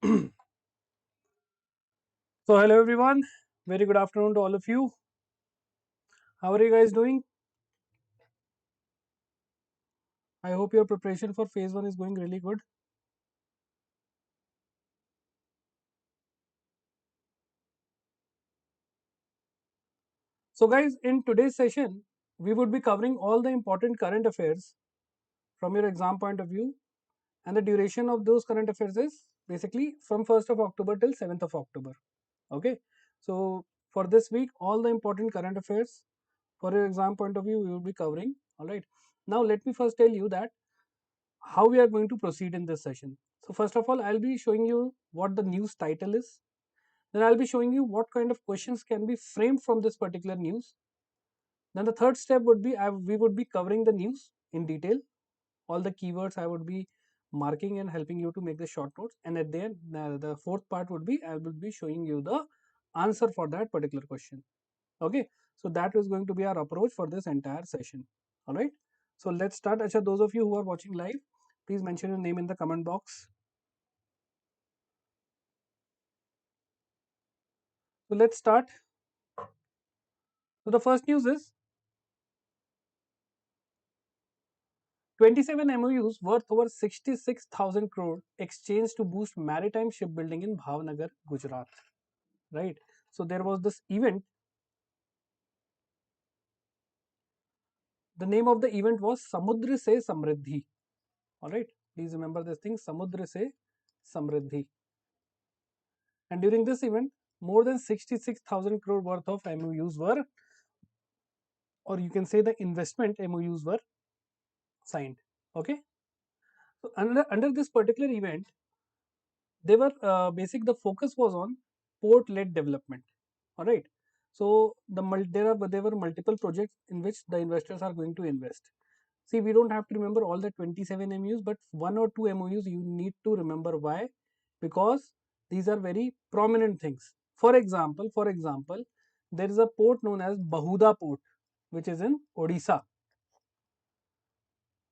So hello everyone, very good afternoon to all of you. How are you guys doing? I hope your preparation for phase 1 is going really good. So guys, in today's session, we would be covering all the important current affairs from your exam point of view, and the duration of those current affairs is basically from 1st of October till 7th of October. Okay, so for this week, all the important current affairs for your exam point of view we will be covering. All right, now let me first tell you that how we are going to proceed in this session. So first of all, I'll be showing you what the news title is. Then I'll be showing you what kind of questions can be framed from this particular news. Then the third step would be we would be covering the news in detail. All the keywords I would be marking and helping you to make the short notes. And at the end, the fourth part would be I will be showing you the answer for that particular question. Okay, so that is going to be our approach for this entire session. All right, so let's start. Acha, those of you who are watching live, please mention your name in the comment box. So let's start. So the first news is 27 MOUs worth over 66,000 crore exchanged to boost maritime shipbuilding in Bhavnagar, Gujarat. Right. So there was this event. The name of the event was Samudra Se Samriddhi. All right. Please remember this thing, Samudra Se Samriddhi. And during this event, more than 66,000 crore worth of MOUs were, or you can say the investment MOUs were signed. Okay. So under this particular event, they were the focus was on port led development. All right. So there were multiple projects in which the investors are going to invest. See, we don't have to remember all the 27 MOUs, but one or two MOUs you need to remember. Why? Because these are very prominent things. For example, there is a port known as Bahuda port, which is in Odisha,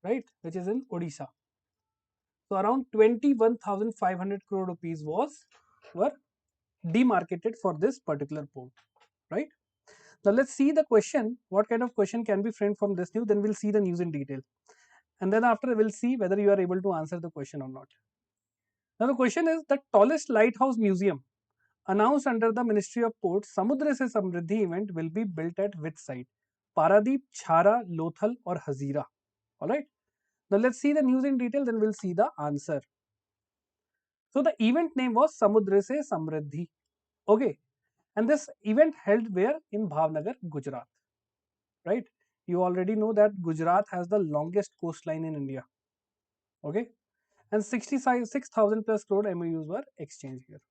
right? Which is in Odisha. So around 21,500 crore rupees were demarcated for this particular port, right? Now let's see the question. What kind of question can be framed from this news? Then we'll see the news in detail, and then after we'll see whether you are able to answer the question or not. Now the question is, the tallest lighthouse museum announced under the Ministry of Ports Samudra Se Samriddhi event will be built at which site? Paradip, Chhara, Lothal or Hazira? Alright. Now let's see the news in detail, then we'll see the answer. So the event name was Samudra Se Samriddhi. Okay. And this event held where? In Bhavnagar, Gujarat. Right. You already know that Gujarat has the longest coastline in India. Okay. And 66,000 plus crore MOUs were exchanged here.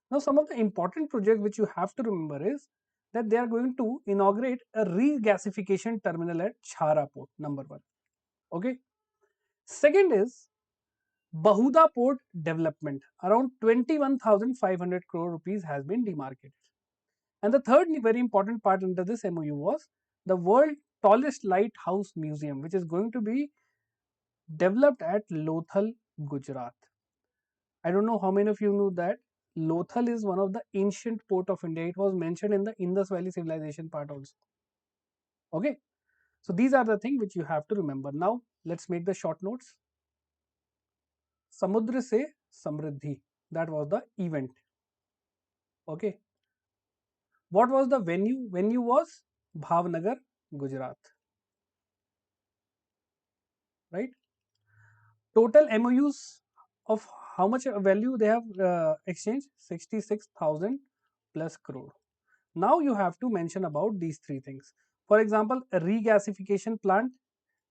Now, some of the important projects which you have to remember is that they are going to inaugurate a regasification terminal at Chhara port, number one. Okay. Second is Bahuda port development. Around 21,500 crore rupees has been demarcated. And the third very important part under this MOU was the world tallest lighthouse museum, which is going to be developed at Lothal, Gujarat. I don't know how many of you know that Lothal is one of the ancient port of India. It was mentioned in the Indus Valley civilization part also. Okay. So these are the things which you have to remember. Now let's make the short notes. Samudra Se Samriddhi. That was the event. Okay. What was the venue? Venue was Bhavnagar, Gujarat. Right. Total MOUs of how much value they have exchanged? 66,000 plus crore. Now you have to mention about these three things. For example, a regasification plant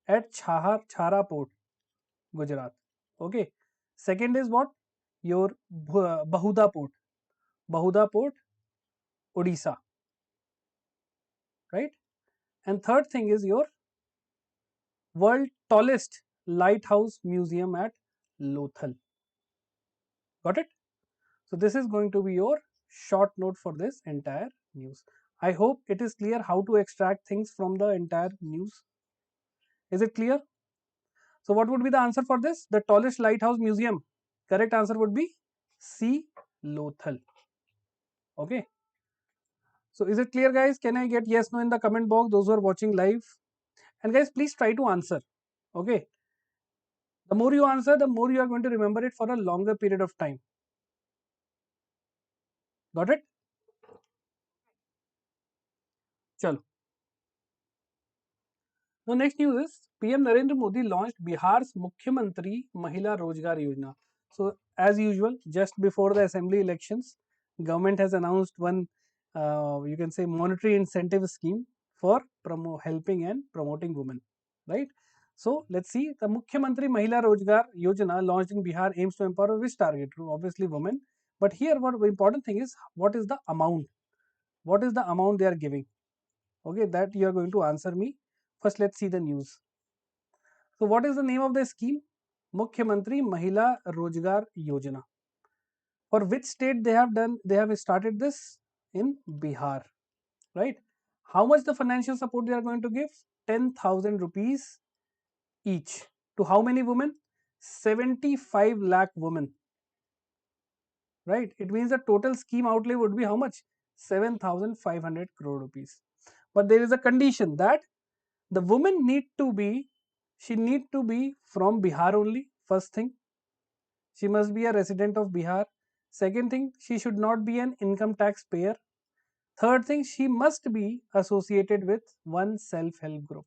at Chhara port, Gujarat. Okay. Second is what? Your Bahuda port. Bahuda port, Odisha. Right. And third thing is your world tallest lighthouse museum at Lothal. Got it? So this is going to be your short note for this entire news. I hope it is clear how to extract things from the entire news. Is it clear? So what would be the answer for this? The tallest lighthouse museum. Correct answer would be C. Lothal. Okay. So is it clear, guys? Can I get yes, no in the comment box, those who are watching live? And guys, please try to answer. Okay. The more you answer, the more you are going to remember it for a longer period of time. Got it? Chalo. The next news is PM Narendra Modi launched Bihar's Mukhyamantri Mahila Rozgar Yojana. So as usual, just before the assembly elections, government has announced one, you can say, monetary incentive scheme for helping and promoting women, right? So let's see, the Mukhyamantri Mahila Rozgar Yojana launched in Bihar aims to empower which target? Obviously women. But here, what the important thing is, what is the amount? What is the amount they are giving? Okay, that you are going to answer me. First, let's see the news. So what is the name of the scheme? Mukhyamantri Mahila Rozgar Yojana. For which state they have done? They have started this in Bihar, right? How much the financial support they are going to give? 10,000 rupees each. To how many women? 75 lakh women, right? It means the total scheme outlay would be how much? 7,500 crore rupees. But there is a condition that the woman need to be from Bihar only, first thing. She must be a resident of Bihar. Second thing, she should not be an income tax payer. Third thing, she must be associated with one self-help group,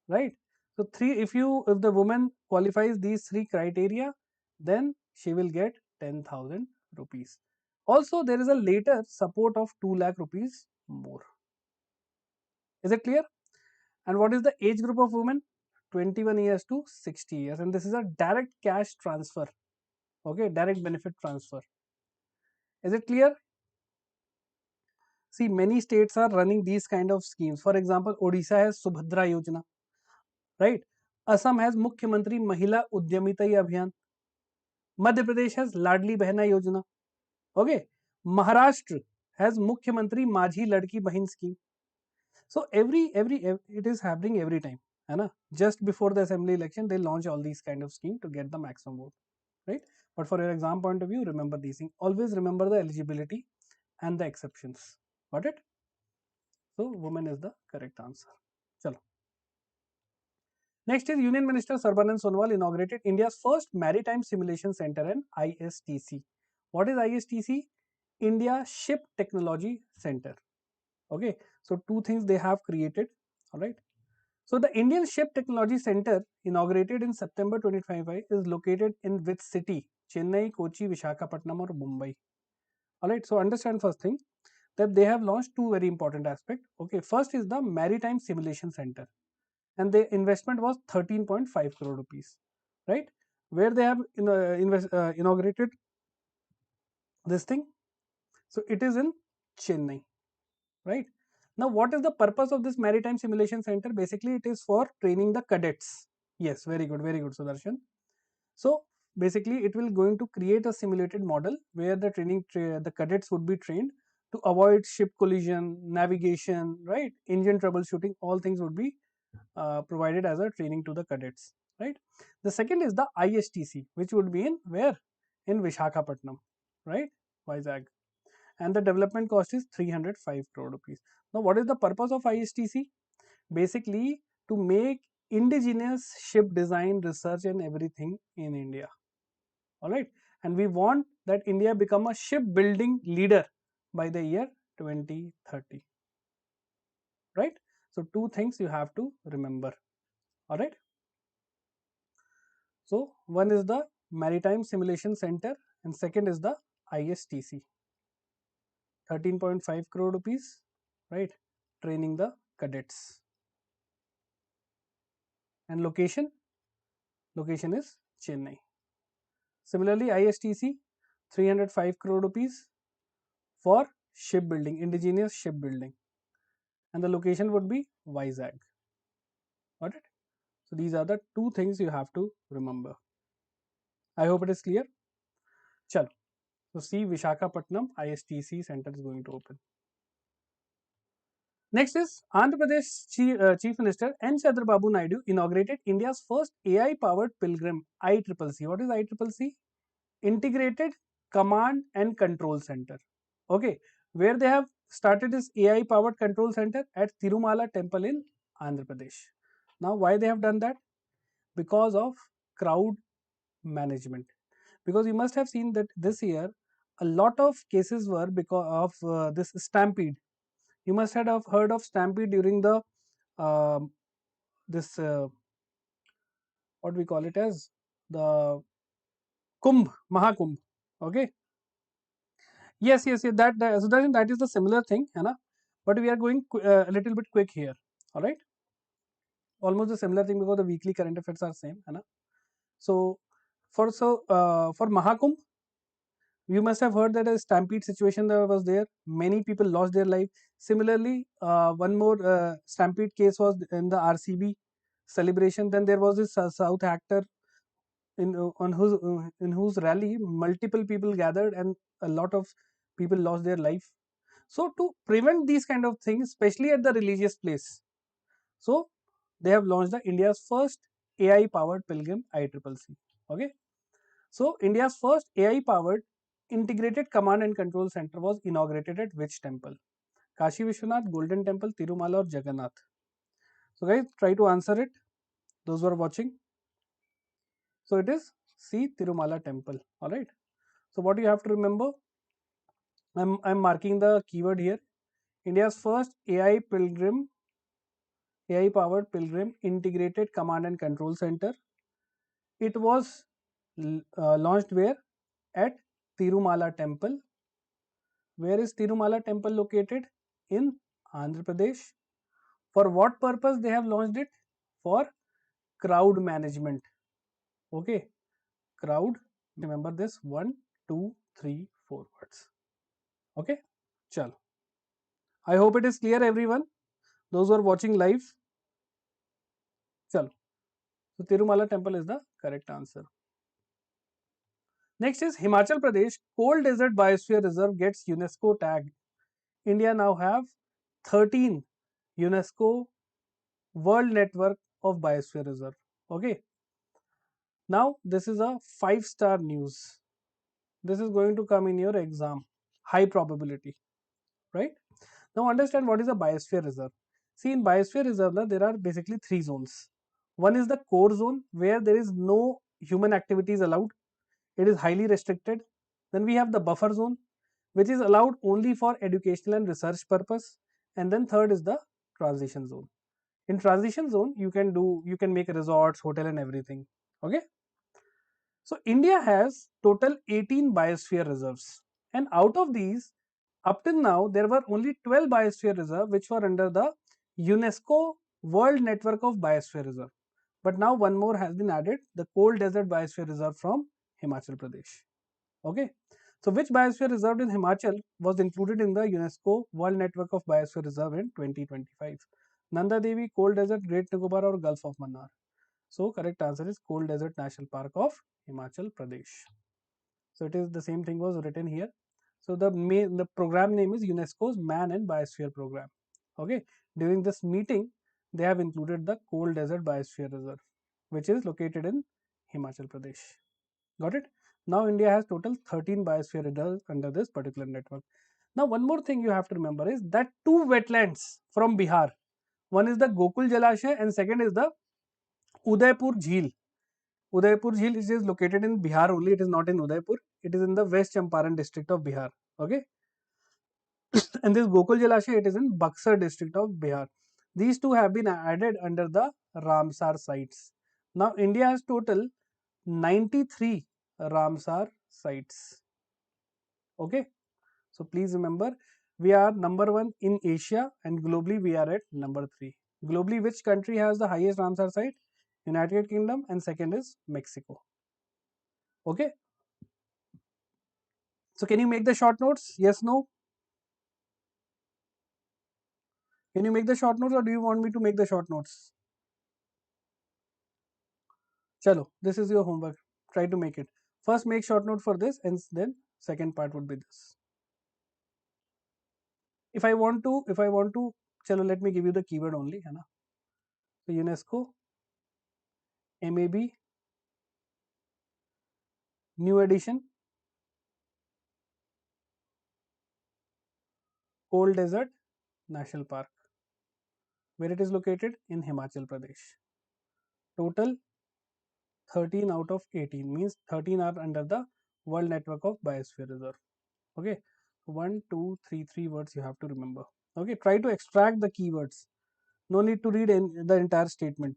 right? So if the woman qualifies these three criteria, then she will get 10,000 rupees. Also, there is a later support of 2 lakh rupees more. Is it clear? And what is the age group of women? 21 years to 60 years. And this is a direct cash transfer. Okay, direct benefit transfer. Is it clear? See, many states are running these kind of schemes. For example, Odisha has Subhadra Yojana, right? Assam has Mukhyamantri Mahila Udyamita Abhiyan. Madhya Pradesh has Ladli Behna Yojana. Okay, Maharashtra has Mukhyamantri Majhi Ladki Bahin scheme. So it is happening every time. है just before the assembly election they launch all these kind of scheme to get the maximum vote, right? But for your exam point of view, remember these things. Always remember the eligibility and the exceptions. Got it? So woman is the correct answer. Chalo. Next is Union Minister Sarbanand Sonowal inaugurated India's first maritime simulation center in ISTC. What is ISTC? India Ship Technology Center. Okay, so two things they have created. All right. So the Indian Ship Technology Center, inaugurated in September 2025, is located in which city? Chennai, Kochi, Visakhapatnam or Mumbai. Alright, so understand first thing that they have launched two very important aspects. Okay, first is the Maritime Simulation Center, and the investment was 13.5 crore rupees, right? Where they have inaugurated this thing. So it is in Chennai, right? Now, what is the purpose of this Maritime Simulation Center? Basically, it is for training the cadets. Yes, very good, Sudarshan. So basically, it will going to create a simulated model where the the cadets would be trained to avoid ship collision, navigation, right? Engine troubleshooting, all things would be provided as a training to the cadets, right? The second is the ISTC, which would be in where? In Vishakhapatnam, right? Vizag. And the development cost is 305 crore rupees. Now, what is the purpose of ISTC? Basically, to make indigenous ship design, research and everything in India. Alright, and we want that India become a shipbuilding leader by the year 2030. Right? So, two things you have to remember. Alright. So, one is the Maritime Simulation Center and second is the ISTC. 13.5 crore rupees, right? Training the cadets. And location? Location is Chennai. Similarly, ISTC 305 crore rupees for shipbuilding, indigenous shipbuilding, and the location would be Vizag. Got it? So these are the two things you have to remember. I hope it is clear. Chalo. So see, Vishakhapatnam ISTC center is going to open. Next is Andhra Pradesh Chief Minister N. Chandrababu Naidu inaugurated India's first AI-powered pilgrim ICCC. What is ICCC? Integrated command and control center. Okay, where they have started this AI powered control center at Tirumala temple in Andhra Pradesh. Now, why they have done that? Because of crowd management. Because you must have seen that this year a lot of cases were because of this stampede. You must have heard of stampede during the this what we call it as the Kumbh, Mahakumbh. Okay. Yes. That is the similar thing, है ना? But we are going a little bit quick here. All right. Almost the similar thing because the weekly current affairs are same, है ना? So for Mahakumbh, you must have heard that a stampede situation that was there. Many people lost their life. Similarly, one more stampede case was in the RCB celebration. Then there was this South actor in whose rally multiple people gathered and a lot of people lost their life. So to prevent these kind of things, especially at the religious place, so they have launched the India's first AI powered pilgrim ICCC. Okay, so India's first AI powered integrated command and control center was inaugurated at which temple? Kashi Vishwanath, Golden Temple, Tirumala or Jagannath? So guys, try to answer it, those who are watching. So it is C, Tirumala temple. Alright. So what you have to remember, I'm marking the keyword here. India's first AI powered pilgrim integrated command and control center. It was launched where? At Tirumala temple. Where is Tirumala temple located? In Andhra Pradesh. For what purpose they have launched it? For crowd management. Okay, crowd. Remember this 1, 2, 3, 4 words. Okay, chalo. I hope it is clear, everyone. Those who are watching live, chalo. So Tirumala temple is the correct answer. Next is Himachal Pradesh Cold Desert Biosphere Reserve gets UNESCO tag. India now have 13 UNESCO World Network of Biosphere Reserve. Okay. Now this is a 5-star news. This is going to come in your exam. High probability. Right. Now understand what is a biosphere reserve. See, in biosphere reserve, there are basically 3 zones. One is the core zone where there is no human activities allowed. It is highly restricted. Then we have the buffer zone, which is allowed only for educational and research purpose. And then third is the transition zone. In transition zone, you can make resorts, hotel and everything. Okay. So India has total 18 biosphere reserves. And out of these, up till now, there were only 12 biosphere reserve which were under the UNESCO World Network of Biosphere Reserve. But now one more has been added, the Cold Desert Biosphere Reserve from Himachal Pradesh. Okay. So which biosphere reserve in Himachal was included in the UNESCO World Network of Biosphere Reserve in 2025? Nanda Devi, Cold Desert, Great Nicobar or Gulf of Mannar? So correct answer is Cold Desert National Park of Himachal Pradesh. So it is the same thing was written here. So the program name is UNESCO's Man and Biosphere Program. Okay. During this meeting, they have included the Cold Desert Biosphere Reserve, which is located in Himachal Pradesh. Got it? Now India has total 13 biosphere reserves under this particular network. Now one more thing you have to remember is that 2 wetlands from Bihar. One is the Gokul Jalashay and second is the Udaipur Jheel. Udaipur Jheel is located in Bihar only. It is not in Udaipur. It is in the West Champaran district of Bihar. Okay. And this Gokul Jalashay, it is in Buxar district of Bihar. These two have been added under the Ramsar sites. Now India has total 93 Ramsar sites. Okay. So please remember, we are number 1 in Asia and globally we are at number 3. Globally, which country has the highest Ramsar site? United Kingdom, and second is Mexico. Okay. So can you make the short notes? Yes, no? Can you make the short notes or do you want me to make the short notes? Chalo, this is your homework. Try to make it. First make short note for this and then second part would be this. If I want to, chalo, let me give you the keyword only. Hai na? So UNESCO, MAB, new edition, Cold Desert National Park. Where it is located? In Himachal Pradesh. Total 13 out of 18, means 13 are under the World Network of Biosphere Reserve. Okay, 1, 2, 3, 3 words you have to remember. Okay, try to extract the keywords. No need to read the entire statement.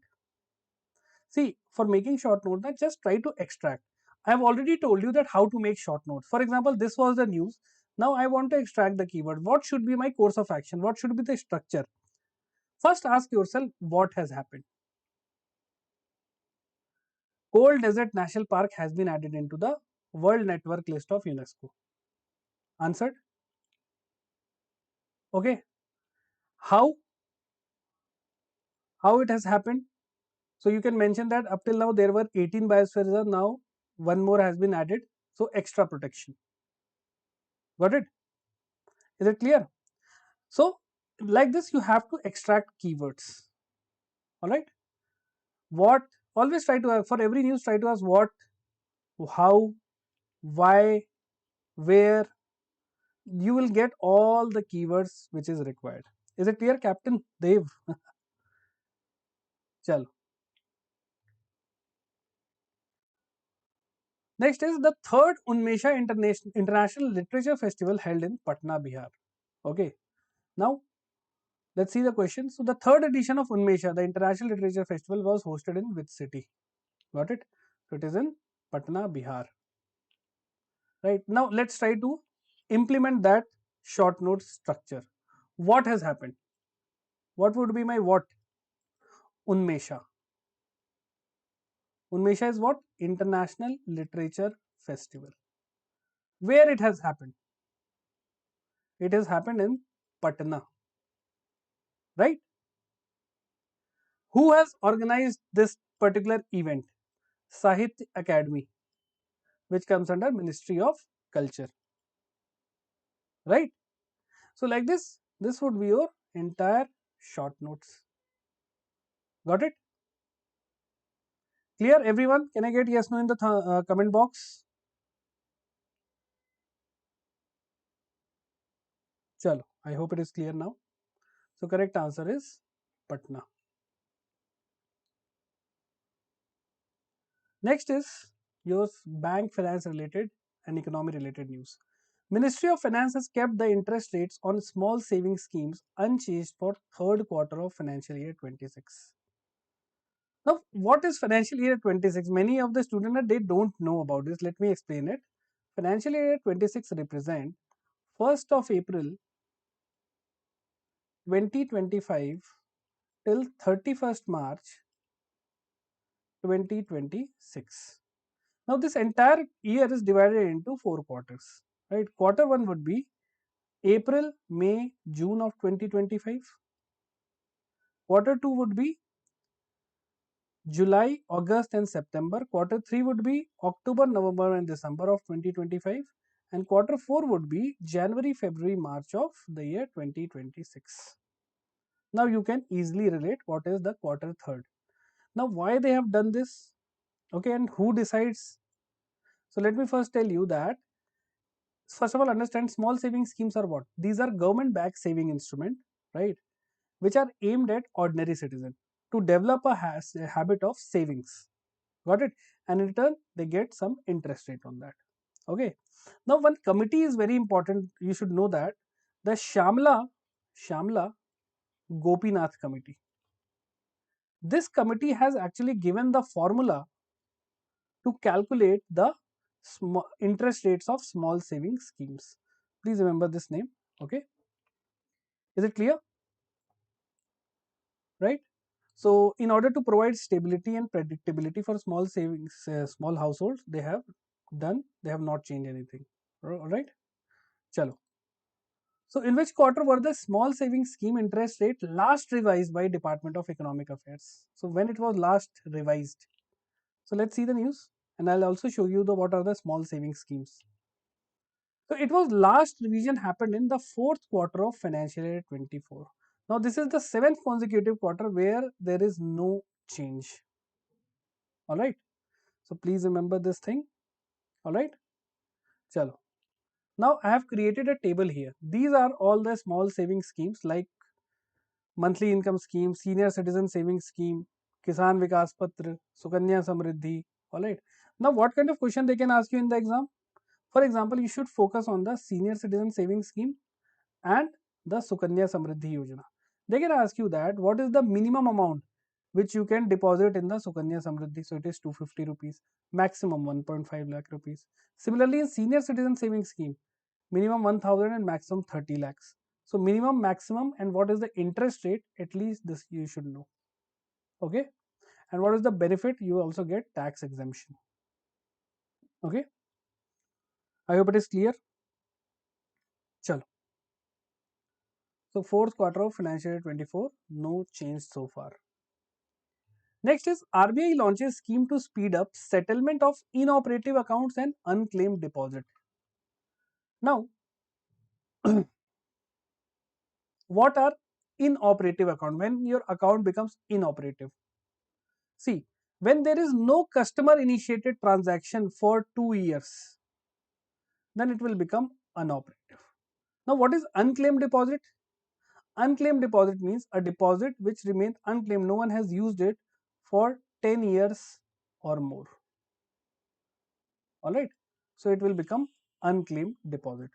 See, for making short note, that just try to extract. I have already told you that how to make short notes. For example, this was the news. Now I want to extract the keyword. What should be my course of action? What should be the structure? First ask yourself what has happened. Cold Desert National Park has been added into the World Network list of UNESCO. Answered? Okay. How? How it has happened? So you can mention that up till now there were 18 biosphere reserves. Now one more has been added. So extra protection. Got it? Is it clear? So like this you have to extract keywords. Alright. What? Always try to, for every news, try to ask what, how, why, where. You will get all the keywords which is required. Is it clear, Captain Dev? Chalo. Next is the third Unmesha International Literature Festival held in Patna, Bihar. Okay. Now, let's see the question. So, the third edition of Unmesha, the International Literature Festival, was hosted in which city? Got it? So, it is in Patna, Bihar. Right. Now, let's try to implement that short note structure. What has happened? What would be my what? Unmesha. Unmesha is what? International Literature Festival. Where it has happened? It has happened in Patna. Right? Who has organized this particular event? Sahitya Academy, which comes under Ministry of Culture. Right? So like this would be your entire short notes. Got it? Clear everyone? Can I get yes no in the comment box? Chalo, I hope it is clear now. So correct answer is Patna. Next is your bank finance related and economy related news. Ministry of Finance has kept the interest rates on small savings schemes unchanged for third quarter of financial year 26. Now, what is financial year 26? Many of the students they don't know about this. Let me explain it. Financial year 26 represent 1st of April 2025 till 31st March 2026. Now, this entire year is divided into 4 quarters. Right? Quarter 1 would be April, May, June of 2025. Quarter 2 would be July, August and September. Quarter 3 would be October, November and December of 2025. And quarter 4 would be January, February, March of the year 2026. Now you can easily relate what is the quarter third. Now why they have done this? Okay, and who decides? So let me first tell you that first of all understand small saving schemes are what? These are government backed saving instrument, right? Which are aimed at ordinary citizen to develop a habit of savings. Got it? And in return, they get some interest rate on that. Okay. Now, one committee is very important. You should know that the Shamla Gopinath committee. This committee has actually given the formula to calculate the interest rates of small savings schemes. Please remember this name. Okay. Is it clear? Right? So, in order to provide stability and predictability for small savings, small households, they have not changed anything. All right? Chalo. So, in which quarter were the small savings scheme interest rate last revised by Department of Economic Affairs? So, when it was last revised? So, let's see the news, and I'll also show you the what are the small savings schemes. So, it was last revision happened in the fourth quarter of financial year 24. Now, this is the 7th consecutive quarter where there is no change. Alright. So, please remember this thing. Alright. Chalo. Now I have created a table here. These are all the small saving schemes like monthly income scheme, senior citizen savings scheme, Kisan Vikas Patra, Sukanya Samriddhi. Alright. Now what kind of question they can ask you in the exam? For example, you should focus on the senior citizen savings scheme and the Sukanya Samriddhi Yojana. They can ask you that what is the minimum amount which you can deposit in the Sukanya Samriddhi. So it is 250 rupees, maximum 1.5 lakh rupees. Similarly, in senior citizen savings scheme, minimum 1000 and maximum 30 lakhs. So minimum, maximum, and what is the interest rate, at least this you should know. Okay. And what is the benefit? You also get tax exemption. Okay. I hope it is clear. Chalo. So fourth quarter of financial year 24, no change so far. Next is RBI launches scheme to speed up settlement of inoperative accounts and unclaimed deposit. Now, what are inoperative account? When your account becomes inoperative. See, when there is no customer initiated transaction for 2 years, then it will become unoperative. Now, what is unclaimed deposit? Unclaimed deposit means a deposit which remains unclaimed. No one has used it for 10 years or more. Alright. So, it will become unclaimed deposit.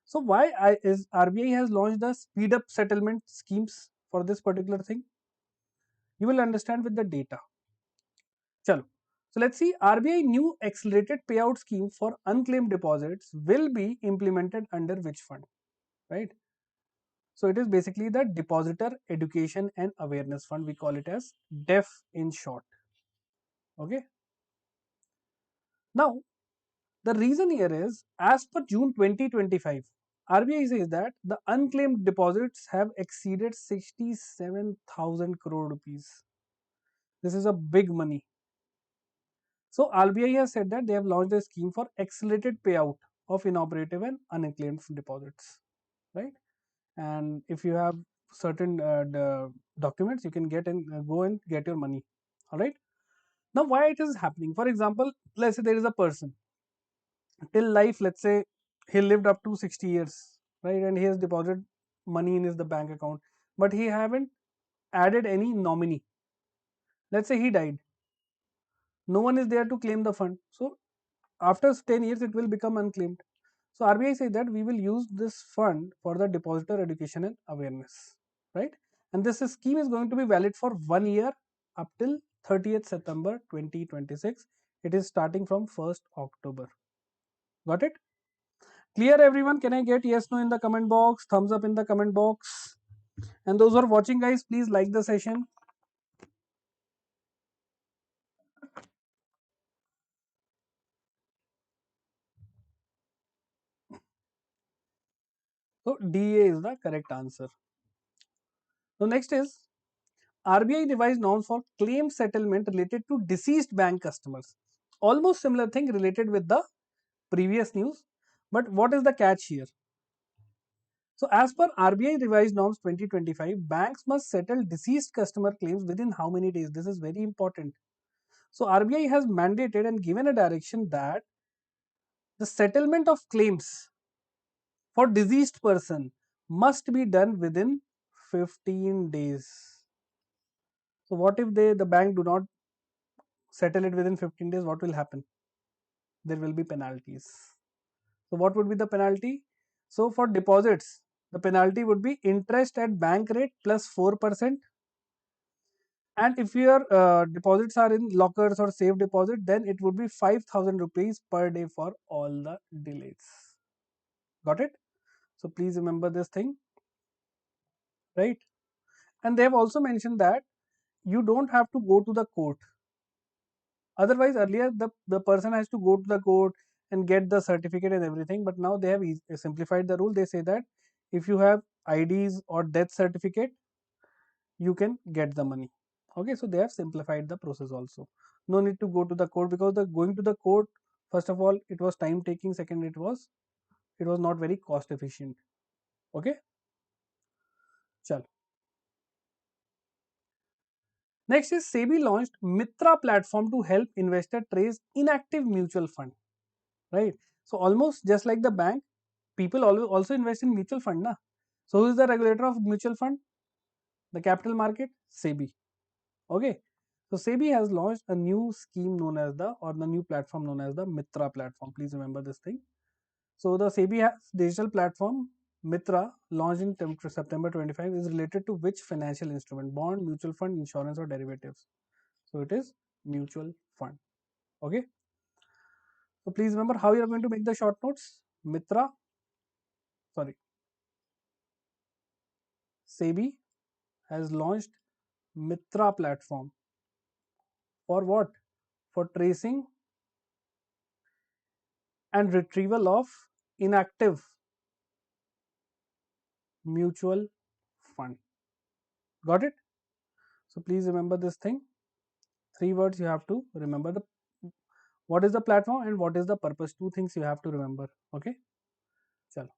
So, why is RBI has launched the speed up settlement schemes for this particular thing? You will understand with the data. Chalo. So let's see, RBI new accelerated payout scheme for unclaimed deposits will be implemented under which fund, right? So it is basically the Depositor Education and Awareness Fund. We call it as DEF in short. Okay. Now, the reason here is as per June 2025, RBI says that the unclaimed deposits have exceeded 67,000 crore rupees. This is a big money. So RBI has said that they have launched a scheme for accelerated payout of inoperative and unclaimed deposits, right? And if you have certain documents, you can get and go and get your money. All right. Now, why it is happening? For example, let's say there is a person till life. Let's say he lived up to 60 years, right? And he has deposited money in his the bank account, but he haven't added any nominee. Let's say he died. No one is there to claim the fund. So after 10 years, it will become unclaimed. So RBI said that we will use this fund for the depositor education and awareness, right? And this scheme is going to be valid for 1 year up till 30th September 2026. It is starting from 1st October. Got it? Clear everyone? Can I get yes, no in the comment box? Thumbs up in the comment box. And those who are watching guys, please like the session. So DA is the correct answer. So next is RBI revised norms for claim settlement related to deceased bank customers. Almost similar thing related with the previous news. But what is the catch here? So as per RBI revised norms 2025, banks must settle deceased customer claims within how many days? This is very important. So RBI has mandated and given a direction that the settlement of claims for deceased person must be done within 15 days. So what if the bank do not settle it within 15 days? What will happen? There will be penalties. So what would be the penalty? So for deposits, the penalty would be interest at bank rate plus 4%. And if your deposits are in lockers or safe deposit, then it would be 5,000 rupees per day for all the delays. Got it? So please remember this thing, right? And they have also mentioned that you don't have to go to the court. Otherwise, earlier the person has to go to the court and get the certificate and everything. But now they have simplified the rule. They say that if you have IDs or death certificate, you can get the money. Okay, so they have simplified the process also. No need to go to the court because the going to the court, first of all, it was time taking. Second, it was not very cost efficient. Okay, chal. Next is SEBI launched Mitra platform to help investor trace inactive mutual fund. Right. So almost just like the bank, people also invest in mutual fund, na? So who is the regulator of mutual fund? The capital market, SEBI. Okay. So SEBI has launched a new scheme known as the new platform known as the Mitra platform. Please remember this thing. So the SEBI has digital platform Mitra launched in September 25 is related to which financial instrument? Bond, mutual fund, insurance or derivatives. So it is mutual fund. Okay. So please remember how you are going to make the short notes. Mitra, sorry, SEBI has launched Mitra platform for what? For tracing and retrieval of inactive mutual fund. Got it? So please remember this thing. 3 words you have to remember: the what is the platform and what is the purpose. 2 things you have to remember. Okay. Chalo.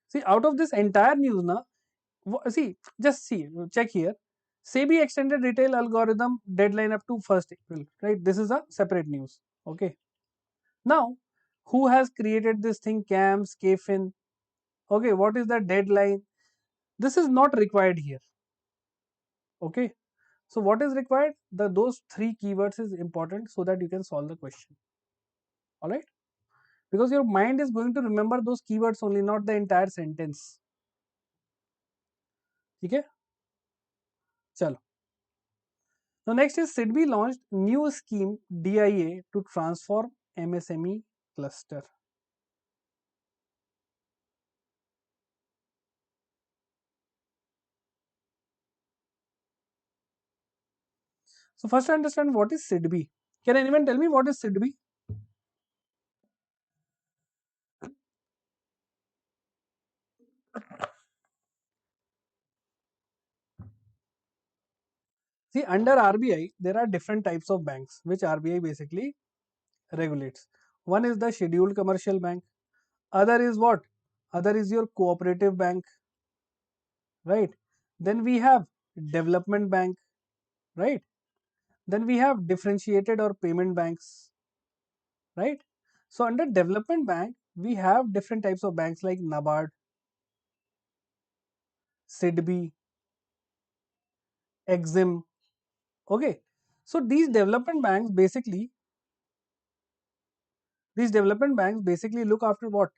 See, out of this entire news, na, just see, check here. SEBI extended retail algorithm deadline up to 1st April. Right. This is a separate news. Okay. Now, who has created this thing? CAMS, KFIN. Okay. What is the deadline? This is not required here. Okay. So what is required? Those 3 keywords is important so that you can solve the question. Alright. Because your mind is going to remember those keywords only, not the entire sentence. Okay. Chalo. Now next is SIDBI launched new scheme DIA to transform MSME cluster. So first understand what is SIDBI. Can anyone tell me what is SIDBI? See, under RBI, there are different types of banks which RBI basically regulates. One is the scheduled commercial bank. Other is what? Other is your cooperative bank, right? Then we have development bank, right? Then we have differentiated or payment banks, right? So under development bank, we have different types of banks like NABARD, SIDBI, EXIM. Okay. So these development banks basically look after what?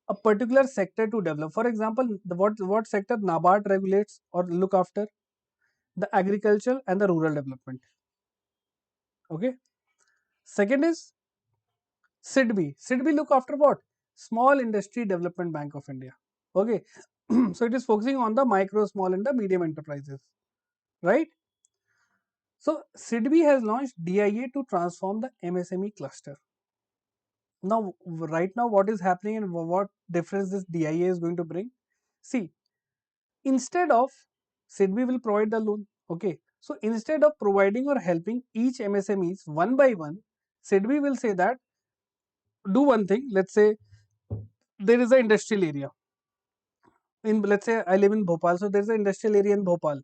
A particular sector to develop. For example, what sector NABARD regulates or look after? The agriculture and the rural development. Okay. Second is SIDBI. SIDBI look after what? Small Industry Development Bank of India. Okay. So it is focusing on the micro, small and the medium enterprises. Right. So SIDBI has launched DIA to transform the MSME cluster. Now, right now, what is happening and what difference this DIA is going to bring? See, instead of SIDBI will provide the loan. Okay. So instead of providing or helping each MSMEs one by one, SIDBI will say that do one thing. Let's say there is an industrial area in, let's say I live in Bhopal, so there is an industrial area in Bhopal.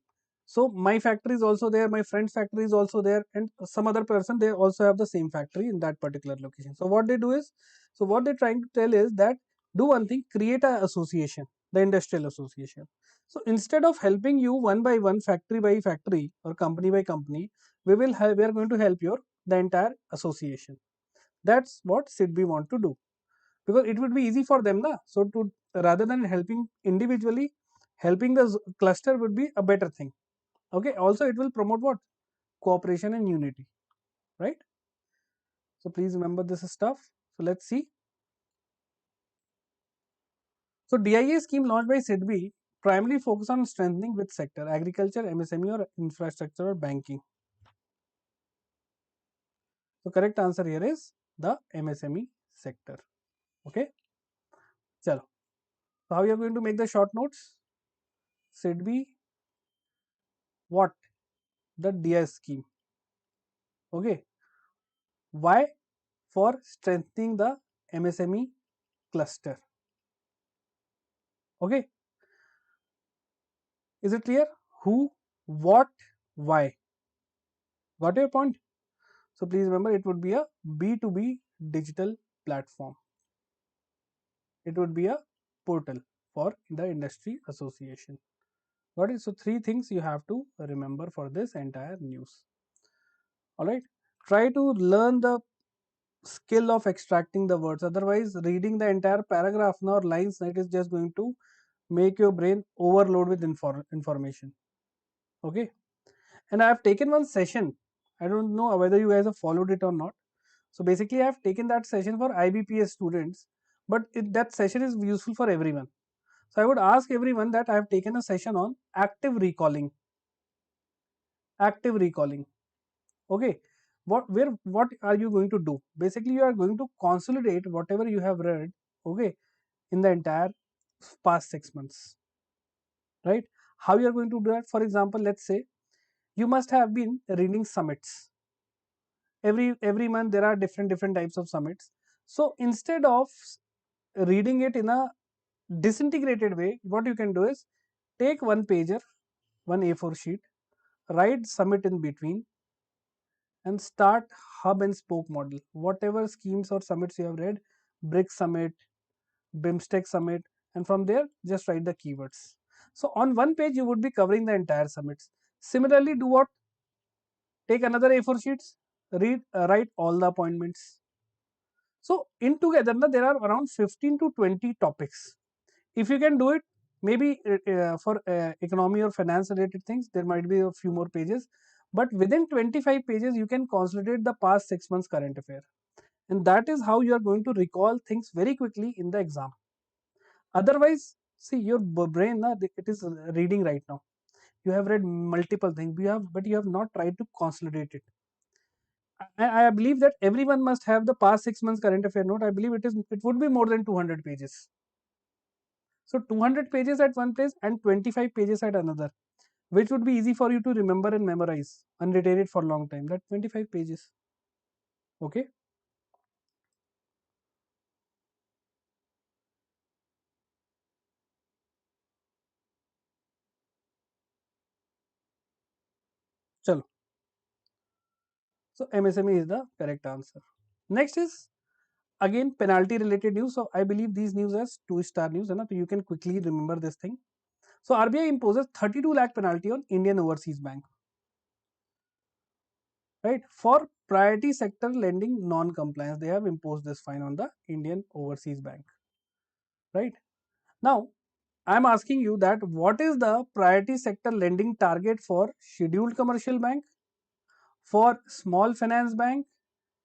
So my factory is also there, my friend's factory is also there, and some other person, they also have the same factory in that particular location. So what they do is, so what they're trying to tell is that do one thing, create an association, the industrial association. So instead of helping you one by one, factory by factory or company by company, we are going to help your the entire association. That's what SIDBI want to do, because it would be easy for them, na? So to rather than helping individually, helping the cluster would be a better thing. Okay. Also, it will promote what? Cooperation and unity, right? So please remember this stuff. So let's see. So DIA scheme launched by SIDBI primarily focus on strengthening which sector? Agriculture, MSME or infrastructure or banking. So correct answer here is the MSME sector. Okay. Chalo. So how you are going to make the short notes? SIDBI what? The DIA scheme. Okay. Why? For strengthening the MSME cluster. Okay. Is it clear? Who, what, why? Got your point? So please remember, it would be a B2B digital platform. it would be a portal for the industry association. Got it? So 3 things you have to remember for this entire news. All right. Try to learn the skill of extracting the words. Otherwise, reading the entire paragraph or lines, it is just going to make your brain overload with information. Okay. And I have taken one session. I don't know whether you guys have followed it or not. So basically, I have taken that session for IBPS students, but that session is useful for everyone. So I would ask everyone that I have taken a session on active recalling. Active recalling. Okay. What are you going to do? Basically, you are going to consolidate whatever you have read, okay, in the entire past 6 months. Right? How you are going to do that? For example, let's say you must have been reading summits. Every month there are different types of summits. So instead of reading it in a disintegrated way, what you can do is take one pager, one A4 sheet, write summit in between, and start hub and spoke model. Whatever schemes or summits you have read, BRICS summit, BIMSTEC summit, and from there just write the keywords. So on one page you would be covering the entire summits. Similarly, do what? Take another A4 sheets, write all the appointments. So in together there are around 15 to 20 topics. If you can do it, maybe for economy or finance related things, there might be a few more pages. But within 25 pages, you can consolidate the past 6 months current affair. And that is how you are going to recall things very quickly in the exam. Otherwise, see your brain, it is reading right now. You have read multiple things, but you have not tried to consolidate it. I believe that everyone must have the past 6 months current affair note. I believe it would be more than 200 pages. So 200 pages at one place and 25 pages at another, which would be easy for you to remember and memorize and retain it for a long time. That 25 pages. Okay. Chalo. So MSME is the correct answer. Next is again penalty related news. So I believe these news as 2-star news, so you can quickly remember this thing. So RBI imposes 32 lakh penalty on Indian Overseas Bank, right, for priority sector lending non-compliance. They have imposed this fine on the Indian Overseas Bank, right? Now I am asking you that what is the priority sector lending target for scheduled commercial bank, for small finance bank,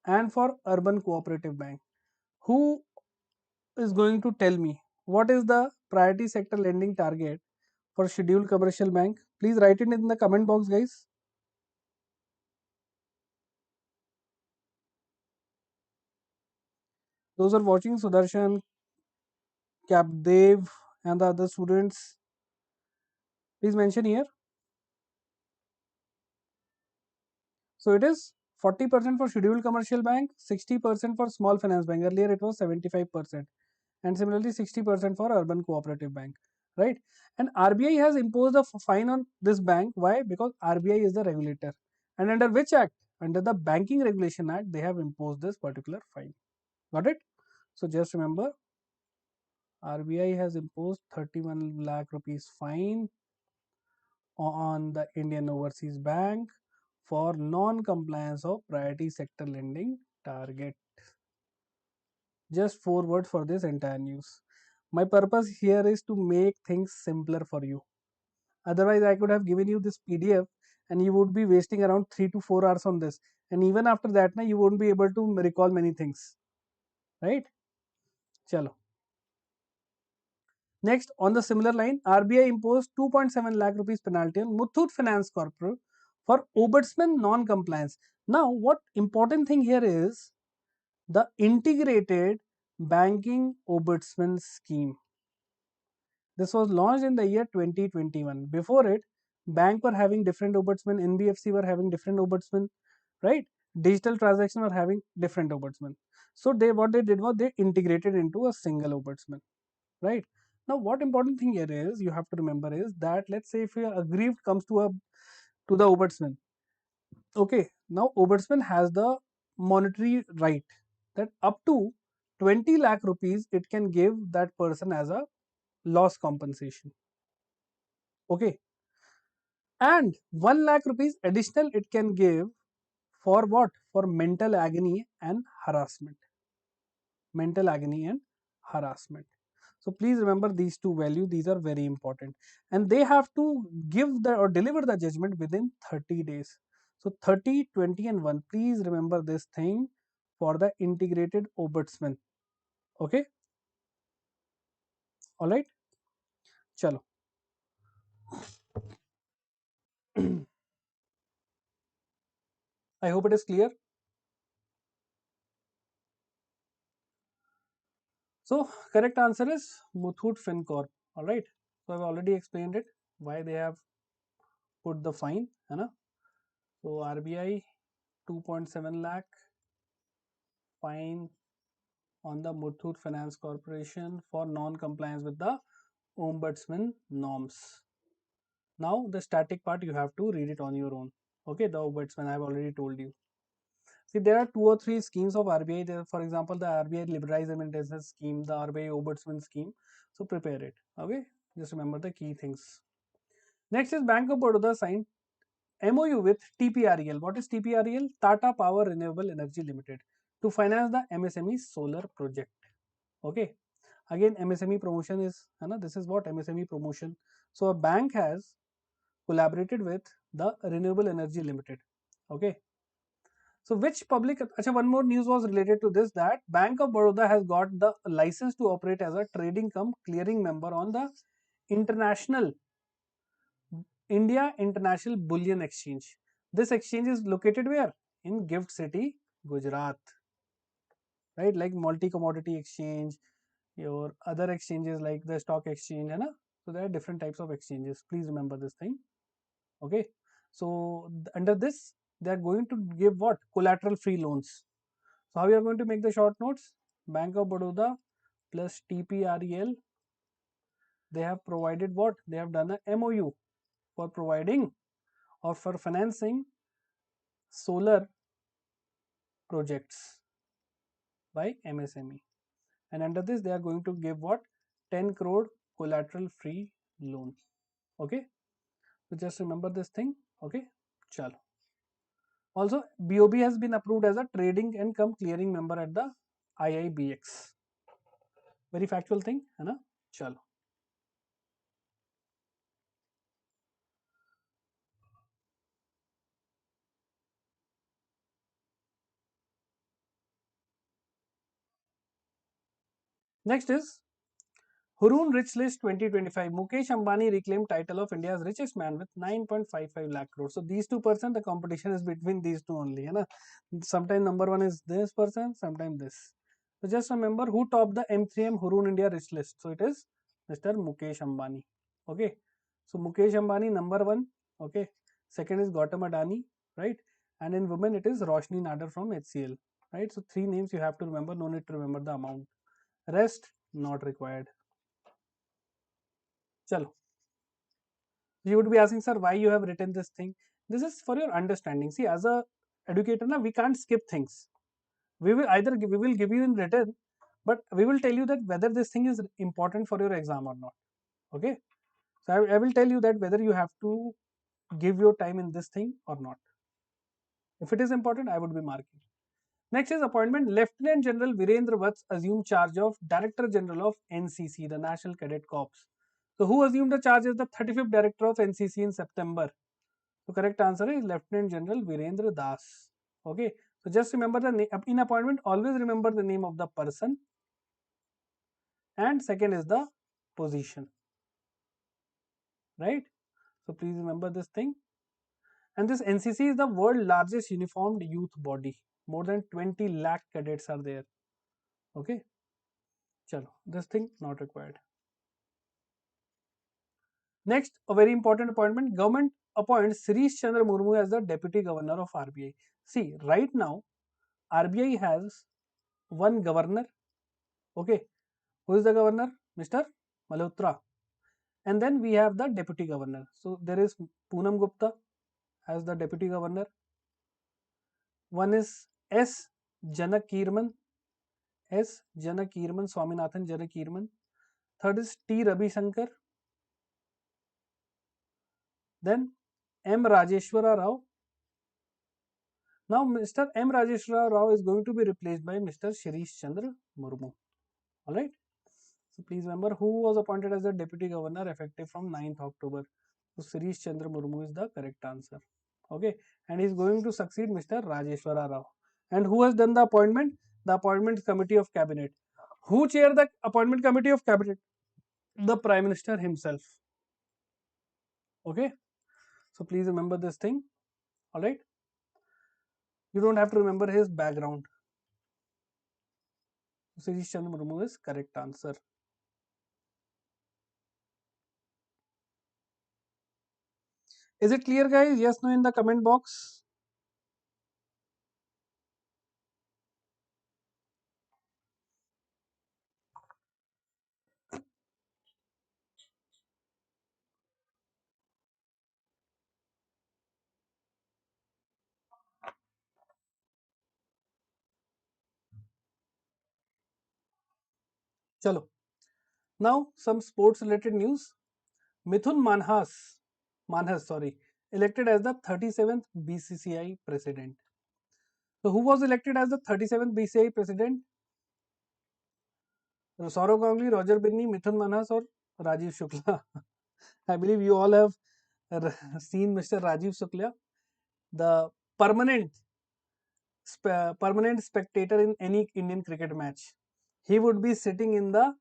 and for urban cooperative bank? Who is going to tell me what is the priority sector lending target for scheduled commercial bank? Please write it in the comment box, guys. Those are watching, Sudarshan, Capdev, and the other students, please mention here. So it is 40% for scheduled commercial bank, 60% for small finance bank. Earlier it was 75%, and similarly 60% for urban cooperative bank, right? And RBI has imposed a fine on this bank. Why? Because RBI is the regulator, and under which act? Under the Banking Regulation Act, they have imposed this particular fine. Got it? So just remember, RBI has imposed 31 lakh rupees fine on the Indian Overseas Bank for non-compliance of priority sector lending target. Just 4 words for this entire news. My purpose here is to make things simpler for you. Otherwise, I could have given you this PDF and you would be wasting around 3 to 4 hours on this. And even after that, you won't be able to recall many things. Right? Chalo. Next, on the similar line, RBI imposed 2.7 lakh rupees penalty on Muthoot Finance Corporate for Ombudsman non-compliance. Now, what important thing here is the integrated banking Ombudsman scheme. This was launched in the year 2021. Before it, bank were having different ombudsman, NBFC were having different ombudsman, right? Digital transaction were having different ombudsman. So what they did was they integrated into a single ombudsman, right? Now, what important thing here is you have to remember is that let's say if a aggrieved comes to the ombudsman, okay, now ombudsman has the monetary right that up to 20 lakh rupees it can give that person as a loss compensation. Okay, and 1 lakh rupees additional it can give for what? For mental agony and harassment. Mental agony and harassment. So please remember these two values, these are very important, and they have to give the or deliver the judgment within 30 days. So 30, 20 and 1, please remember this thing for the integrated ombudsman. Okay, all right, chalo. I hope it is clear. So correct answer is Muthoot FinCorp. All right. So I've already explained it why they have put the fine, है ना? So RBI 2.7 lakh fine on the Muthoot Finance Corporation for non-compliance with the Ombudsman norms. Now the static part you have to read it on your own. Okay, the Ombudsman I have already told you. See, there are 2 or 3 schemes of RBI. There, for example, the RBI Liberalized Administration Scheme, the RBI Ombudsman Scheme. So prepare it. Okay, just remember the key things. Next is Bank of Baroda signed MOU with TPREL. What is TPREL? Tata Power Renewable Energy Limited to finance the MSME solar project. Okay. Again, MSME promotion is, this is what MSME promotion. So a bank has collaborated with the Renewable Energy Limited. Okay. So which public, one more news was related to this, that Bank of Baroda has got the license to operate as a trading cum clearing member on the international India International Bullion Exchange. This exchange is located where? In Gift City, Gujarat. Right, like multi commodity exchange, your other exchanges like the stock exchange, है ना? So there are different types of exchanges. Please remember this thing. Okay. So under this, they are going to give what? Collateral free loans. So how you are going to make the short notes? Bank of Baroda plus TPREL. They have provided what? They have done a MOU for providing or for financing solar projects by MSME. And under this, they are going to give what? 10 crore collateral free loan. Okay. So just remember this thing. Okay. Chalo. Also, BOB has been approved as a trading and cum clearing member at the IIBX. Very factual thing, है ना? Chalo. Next is Hurun Rich List 2025. Mukesh Ambani reclaimed title of India's richest man with 9.55 lakh crore. So these two person, the competition is between these two only. है ना? Sometimes number one is this person, sometimes this. So just remember who topped the M3M Hurun India Rich List. So it is Mr. Mukesh Ambani. Okay. So Mukesh Ambani number one. Okay. Second is Gautam Adani. Right. And in women it is Roshni Nadar from HCL. Right. So 3 names you have to remember. No need to remember the amount. Rest not required. Chalo. You would be asking, sir, why you have written this thing? This is for your understanding. See, as a educator, na, we can't skip things. We will give you in written, but we will tell you that whether this thing is important for your exam or not. Okay. So I will tell you that whether you have to give your time in this thing or not. If it is important, I would be marking. Next is appointment. Lieutenant General Virendra Vats assumed charge of Director General of NCC, the National Cadet Corps. So who assumed the charge as the 35th Director of NCC in September? So correct answer is Lieutenant General Virendra Das. Okay. So just remember the name in appointment. Always remember the name of the person, and second is the position. Right. So please remember this thing. And this NCC is the world largest uniformed youth body. More than 20 lakh cadets are there. Okay. Chalo. This thing not required. Next, a very important appointment. Government appoints Sirish Chandra Murmu as the Deputy Governor of RBI. See, right now, RBI has one governor. Okay. Who is the governor? Mr. Malhotra. And then we have the Deputy Governor. So there is Poonam Gupta as the Deputy Governor. One is S. Janak Kirman S. Janakirman, Swaminathan Janakirman. Third is T. Ravi Shankar. Then M. Rajeshwara Rao. Now Mr. M. Rajeshwara Rao is going to be replaced by Mr. Shirish Chandra Murmu. Alright. So please remember who was appointed as the Deputy Governor effective from 9th October. So Shirish Chandra Murmu is the correct answer. Okay. And he is going to succeed Mr. Rajeshwara Rao. And who has done the appointment? The Appointment Committee of Cabinet. Who chaired the Appointment Committee of Cabinet? The Prime Minister himself. Okay. So please remember this thing. Alright. You don't have to remember his background. Shirish Chandra Murmu is correct answer. Is it clear, guys? Yes, no in the comment box. Chalo. Now some sports related news. Mithun Manhas, sorry, elected as the 37th BCCI president. So who was elected as the 37th BCCI president? Saurav Ganguly, Roger Binney, Mithun Manhas or Rajiv Shukla. I believe you all have seen Mr. Rajiv Shukla, the permanent spectator in any Indian cricket match. He would be sitting in the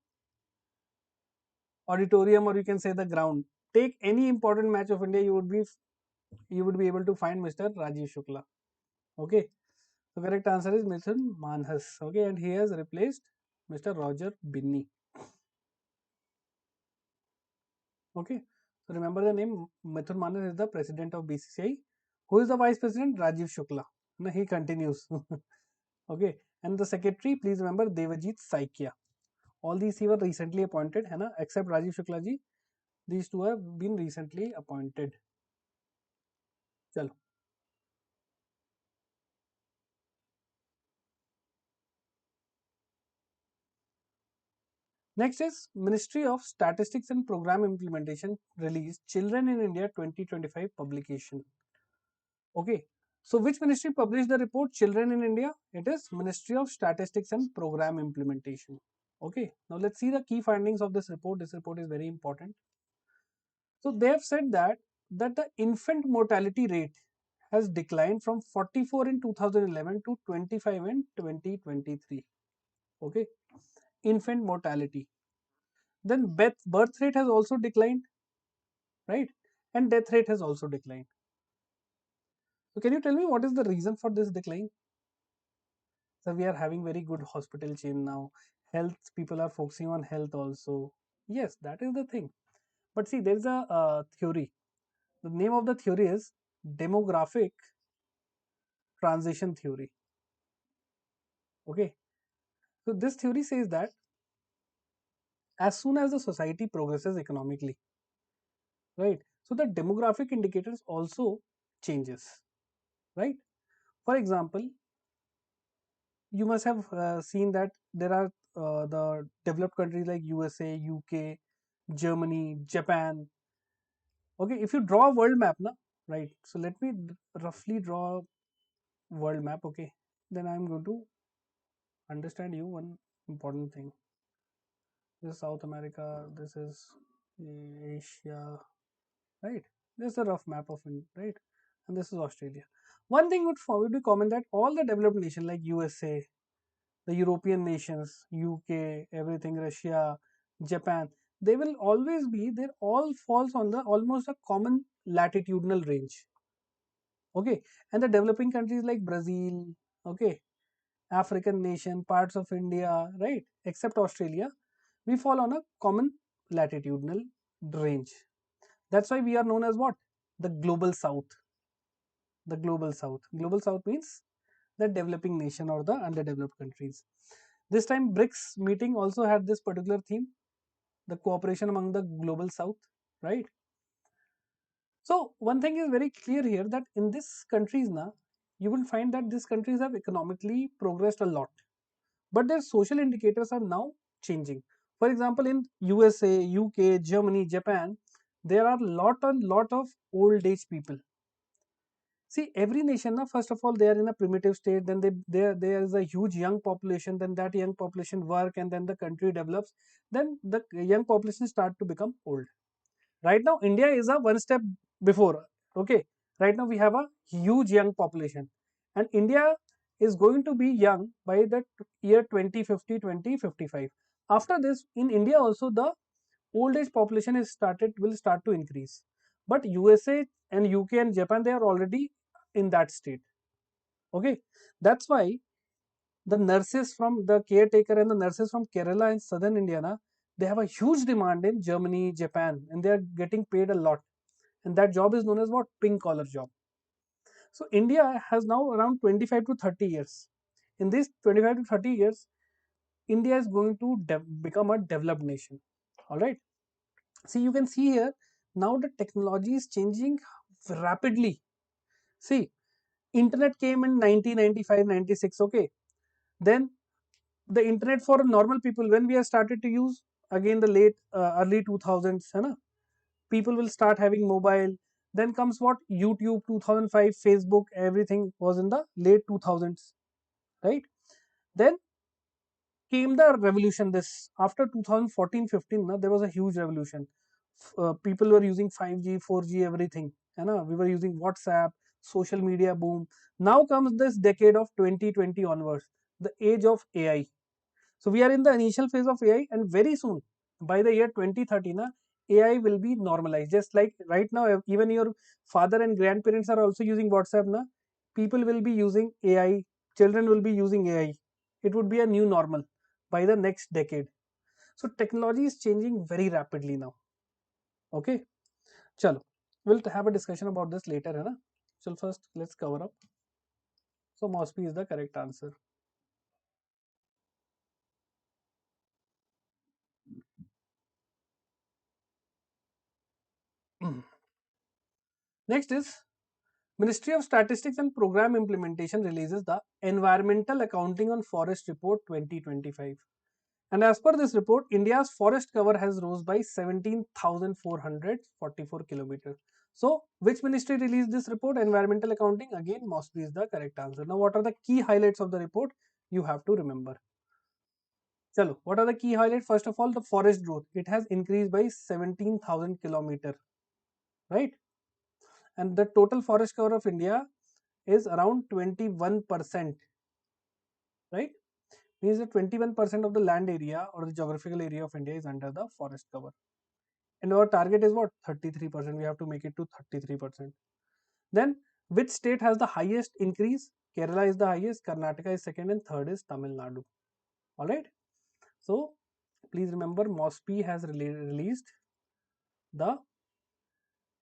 auditorium, or you can say the ground. Take any important match of India, you would be able to find Mr. Rajiv Shukla. Okay, the correct answer is Mithun Manhas. Okay, and he has replaced Mr. Roger Binney. Okay, so remember the name. Mithun Manhas is the president of BCCI. Who is the vice president? Rajiv Shukla. No, he continues. Okay, and the secretary, please remember Devajit Saikia. All these were recently appointed, है ना? Except Rajiv Shukla ji. These two have been recently appointed. Chalo. Next is Ministry of Statistics and Program Implementation released Children in India 2025 publication. Okay. So which ministry published the report Children in India? It is Ministry of Statistics and Program Implementation. Okay. Now let's see the key findings of this report. This report is very important. So they have said that the infant mortality rate has declined from 44 in 2011 to 25 in 2023. Okay. Infant mortality. Then birth rate has also declined, right? And death rate has also declined. So can you tell me what is the reason for this decline? So we are having very good hospital chain now. Health, people are focusing on health also. Yes, that is the thing. But see, there is a theory. The name of the theory is demographic transition theory. Okay. So this theory says that as soon as the society progresses economically, right? So the demographic indicators also changes, right? For example, you must have seen that there are the developed countries like USA, UK, Germany, Japan. Okay, if you draw a world map, na, right? So let me roughly draw a world map. Okay, then I am going to understand you one important thing. This is South America. This is Asia, right? This is a rough map of India, right? And this is Australia. One thing would be common that all the developed nations like USA, the European nations, UK, everything, Russia, Japan, they will always be there. All falls on the almost a common latitudinal range. Okay, and the developing countries like Brazil, okay, African nation, parts of India, right, except Australia, we fall on a common latitudinal range. That's why we are known as what? The global south. The global south. Global south means the developing nation or the underdeveloped countries. This time BRICS meeting also had this particular theme, the cooperation among the global south, right? So one thing is very clear here that in these countries now, you will find that these countries have economically progressed a lot. but their social indicators are now changing. For example, in USA, UK, Germany, Japan, there are lot of old age people. See, every nation, na, first of all, they are in a primitive state, then there is a huge young population, then that young population work, and then the country develops, then the young population start to become old. Right now, India is a one step before. Okay, right now we have a huge young population, and India is going to be young by the year 2050, 2055. After this, in India also the old age population is started will start to increase. But USA and UK and Japan, they are already in that state. Okay, that's why the nurses from the caretaker and the nurses from Kerala and southern India, they have a huge demand in Germany, Japan, and they are getting paid a lot. And that job is known as what? Pink collar job. So India has now around 25 to 30 years. In these 25 to 30 years, India is going to become a developed nation. All right. See, you can see here now the technology is changing rapidly. See, internet came in 1995, 96. Okay, then the internet for normal people, when we have started to use, again the late early 2000s, hai na? People will start having mobile. Then comes what? YouTube 2005, Facebook, everything was in the late 2000s, right? Then came the revolution. This after 2014-15, na, there was a huge revolution. People were using 5G, 4G, everything. We were using WhatsApp, social media boom. Now comes this decade of 2020 onwards, the age of AI. So we are in the initial phase of AI, and very soon, by the year 2030, AI will be normalized. Just like right now, even your father and grandparents are also using WhatsApp. People will be using AI. Children will be using AI. It would be a new normal by the next decade. So technology is changing very rapidly now. Okay, chalo. We'll have a discussion about this later, hai na? So first, let's cover up. So MOSPI is the correct answer. Next is Ministry of Statistics and Program Implementation releases the Environmental Accounting on Forest Report 2025. And as per this report, India's forest cover has rose by 17,444 kilometers. So, which ministry released this report? Environmental Accounting. Again, MOSPI is the correct answer. Now, what are the key highlights of the report? You have to remember. Chalo, what are the key highlights? First of all, the forest growth. It has increased by 17,000 kilometers, right? And the total forest cover of India is around 21%, right? Means that 21% of the land area or the geographical area of India is under the forest cover. And our target is what? 33%. We have to make it to 33%. Then, which state has the highest increase? Kerala is the highest, Karnataka is second, and third is Tamil Nadu. Alright. So, please remember MOSPI has released the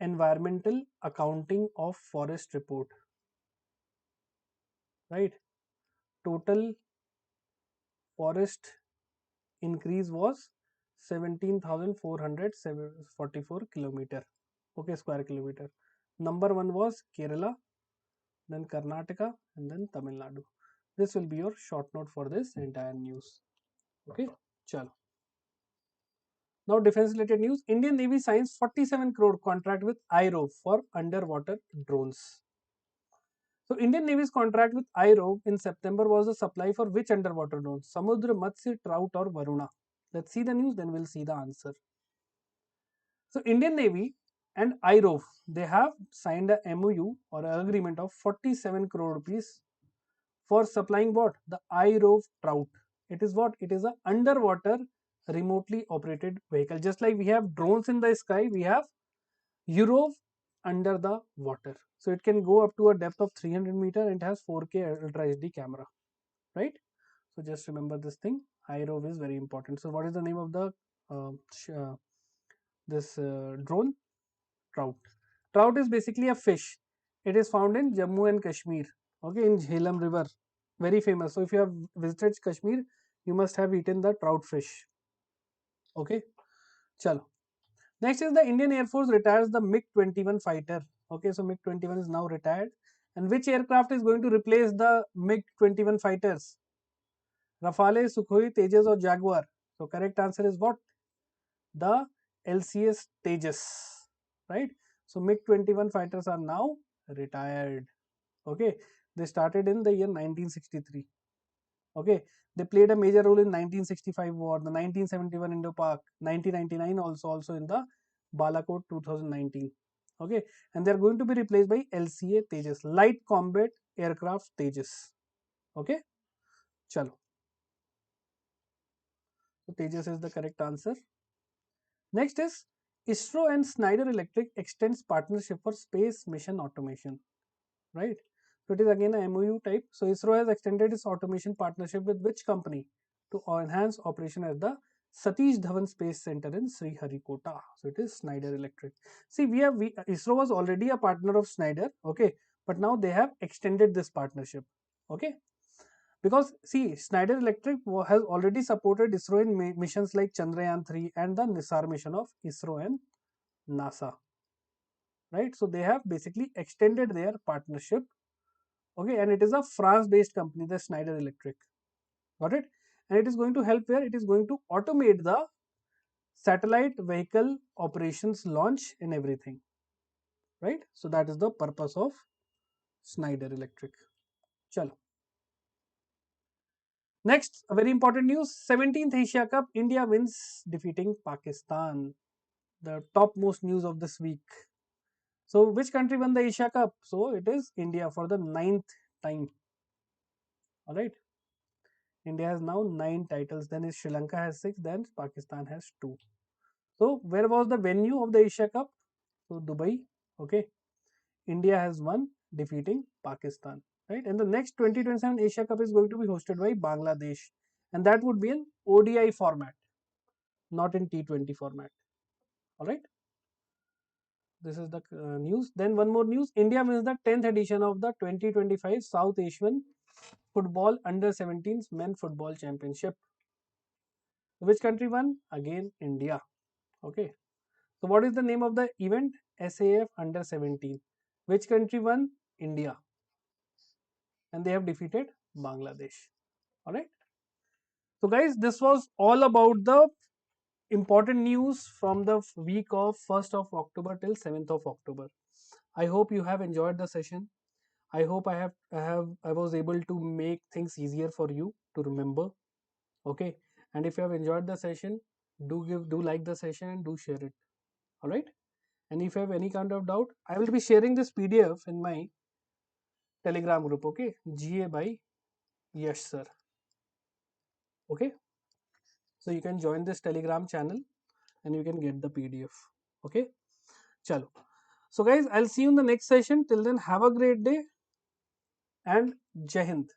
Environmental Accounting of Forest Report. Right. Total forest increase was 17,444 kilometer. Okay, square kilometer. Number one was Kerala, then Karnataka, and then Tamil Nadu. This will be your short note for this entire news. Okay, chalo. Now, defense related news. Indian Navy signs 47 crore contract with IRO for underwater drones. So, Indian Navy's contract with IRO in September was the supply for which underwater drones? Samudra, Matsya, Trout, or Varuna? Let's see the news, then we'll see the answer. So, Indian Navy and IRO, they have signed a MOU or an agreement of 47 crore rupees for supplying what? The IRO Trout. It is what? It is a underwater remotely operated vehicle. Just like we have drones in the sky, we have Eurov under the water. So it can go up to a depth of 300 meter and it has 4K Ultra HD camera, right? So just remember this thing. IROV is very important. So what is the name of the this drone? Trout. Trout is basically a fish. It is found in Jammu and Kashmir. Okay, in Jhelum River, very famous. So if you have visited Kashmir, you must have eaten the trout fish. Okay, chalo. Next is the Indian Air Force retires the MiG-21 fighter. Okay, so MiG-21 is now retired. And which aircraft is going to replace the MiG-21 fighters? Rafale, Sukhoi, Tejas or Jaguar? So correct answer is what? The LCS Tejas, right? So MiG-21 fighters are now retired. Okay, they started in the year 1963. Okay, they played a major role in 1965 war, the 1971 Indo-Pak, 1999 also in the Balakot 2019. Okay, and they are going to be replaced by LCA Tejas, Light Combat Aircraft Tejas. Okay, chalo. So Tejas is the correct answer. Next is ISRO and Schneider Electric extends partnership for space mission automation. Right? So it is again a MOU type. So ISRO has extended its automation partnership with which company to enhance operation at the Satish Dhawan Space Center in Sriharikota. So it is Schneider Electric. See, ISRO was already a partner of Schneider, okay, but now they have extended this partnership, okay, because see, Schneider Electric has already supported ISRO in missions like Chandrayaan 3 and the Nisar mission of ISRO and NASA, right? So they have basically extended their partnership. Okay, and it is a France based company, the Schneider Electric. Got it? And it is going to help where it is going to automate the satellite vehicle operations, launch and everything, right? So that is the purpose of Schneider Electric. Chalo. Next, a very important news, 17th Asia Cup, India wins defeating Pakistan. The topmost news of this week. So which country won the Asia Cup? So it is India for the 9th time. Alright. India has now 9 titles, then Sri Lanka has 6, then Pakistan has 2. So where was the venue of the Asia Cup? So Dubai. Okay. India has won, defeating Pakistan. Right. And the next 2027 Asia Cup is going to be hosted by Bangladesh. And that would be in ODI format, not in T20 format. Alright. This is the news. Then one more news. India wins the 10th edition of the 2025 South Asian Football Under 17s Men Football Championship. Which country won? Again, India. Okay. So what is the name of the event? SAF Under 17. Which country won? India. And they have defeated Bangladesh. Alright. So guys, this was all about the important news from the week of 1st of October till 7th of October. I hope you have enjoyed the session. I hope I was able to make things easier for you to remember. Okay. And if you have enjoyed the session, do like the session and do share it. Alright. And if you have any kind of doubt, I will be sharing this PDF in my Telegram group. Okay. GA by Yash sir. Okay. So you can join this Telegram channel and you can get the PDF. Okay. Chalo. So guys, I'll see you in the next session. Till then, have a great day and Jai Hind.